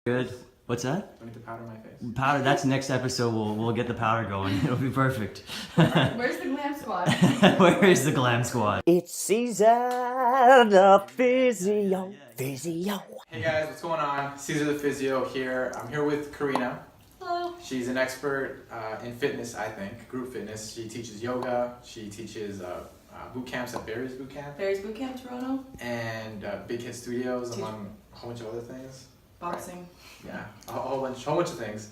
Good. What's that? Do I need to powder my face? Powder. That's next episode. We'll get the powder going. It'll be perfect. Where's the glam squad? Where is the glam squad? It's season of Physio. Physio. Hey guys, what's going on? Caesar the Physio here. I'm here with Karina. Hello. She's an expert in fitness, I think, group fitness. She teaches yoga. She teaches boot camps at Barry's Boot Camp. Barry's Boot Camp, Toronto. And Big Hit Studios, among a whole bunch of other things. Boxing. Yeah, a whole bunch of things.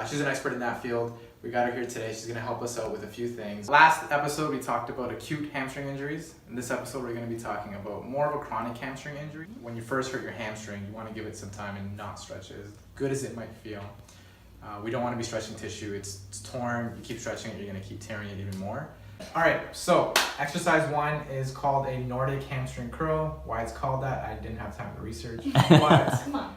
She's an expert in that field. We got her here today. She's going to help us out with a few things. Last episode, we talked about acute hamstring injuries. In this episode, we're going to be talking about more of a chronic hamstring injury. When you first hurt your hamstring, you want to give it some time and not stretch it, as good as it might feel. We don't want to be stretching tissue. It's torn. You keep stretching it, you're going to keep tearing it even more. All right, so exercise 1 is called a Nordic hamstring curl. Why it's called that, I didn't have time to research. But Come on.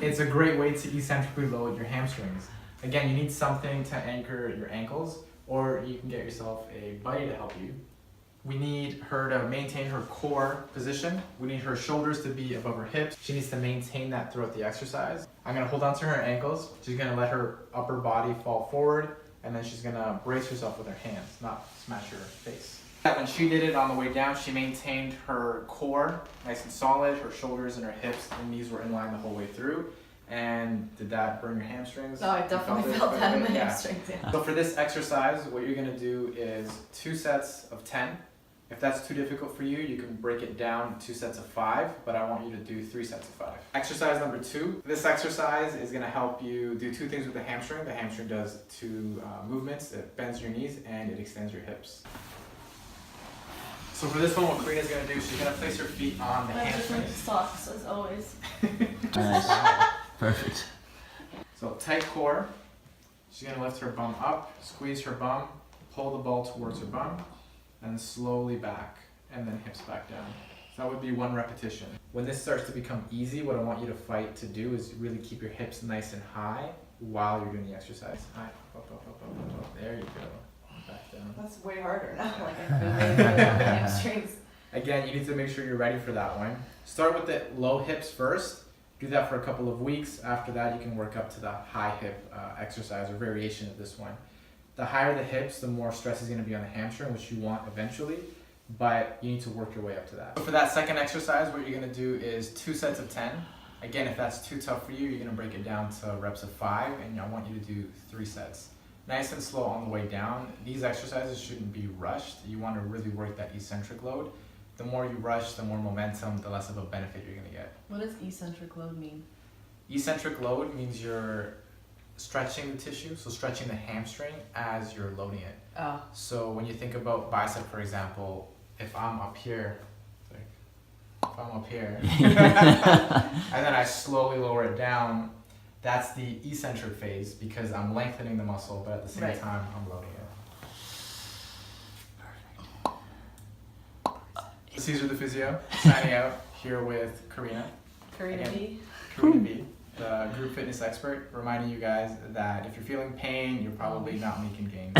it's a great way to eccentrically load your hamstrings. Again, you need something to anchor your ankles, or you can get yourself a buddy to help you. We need her to maintain her core position. We need her shoulders to be above her hips. She needs to maintain that throughout the exercise. I'm gonna hold on to her ankles. She's gonna let her upper body fall forward, and then she's gonna brace herself with her hands, not smash her face. When she did it on the way down, she maintained her core nice and solid. Her shoulders and her hips and knees were in line the whole way through. And did that burn your hamstrings? No, I definitely felt that in my hamstrings. Yeah. So for this exercise, what you're gonna do is 2 sets of 10. If that's too difficult for you, you can break it down 2 sets of 5, but I want you to do 3 sets of 5. Exercise number 2. This exercise is gonna help you do 2 things with the hamstring. The hamstring does 2 movements. It bends your knees and it extends your hips. So for this one, what Karina's gonna do, she's gonna place her feet on the I just hamstrings. like socks as always. Nice. Perfect. So tight core. She's gonna lift her bum up, squeeze her bum, pull the ball towards her bum, and slowly back, and then hips back down. So that would be 1 repetition. When this starts to become easy, what I want you to fight to do is really keep your hips nice and high while you're doing the exercise. High, up, up, up, up, up. There you go. Back down. That's way harder now. Like I feel way better on my hamstrings. Again, you need to make sure you're ready for that one. Start with the low hips first. Do that for a couple of weeks. After that, you can work up to the high hip exercise or variation of this one. The higher the hips, the more stress is going to be on the hamstring, which you want eventually, but you need to work your way up to that. So for that second exercise, what you're going to do is 2 sets of 10. Again, if that's too tough for you, you're going to break it down to reps of 5, and I want you to do 3 sets. Nice and slow on the way down. These exercises shouldn't be rushed. You want to really work that eccentric load. The more you rush, the more momentum, the less of a benefit you're going to get. What does eccentric load mean? Eccentric load means you're stretching the tissue, so stretching the hamstring as you're loading it. Oh. So when you think about bicep, for example, if I'm up here, and then I slowly lower it down, that's the eccentric phase because I'm lengthening the muscle, but at the same time, I'm loading it. Caesar the Physio, signing out here with Karina. Karina Again. B. Karina B, the group fitness expert, reminding you guys that if you're feeling pain, you're probably not making gains.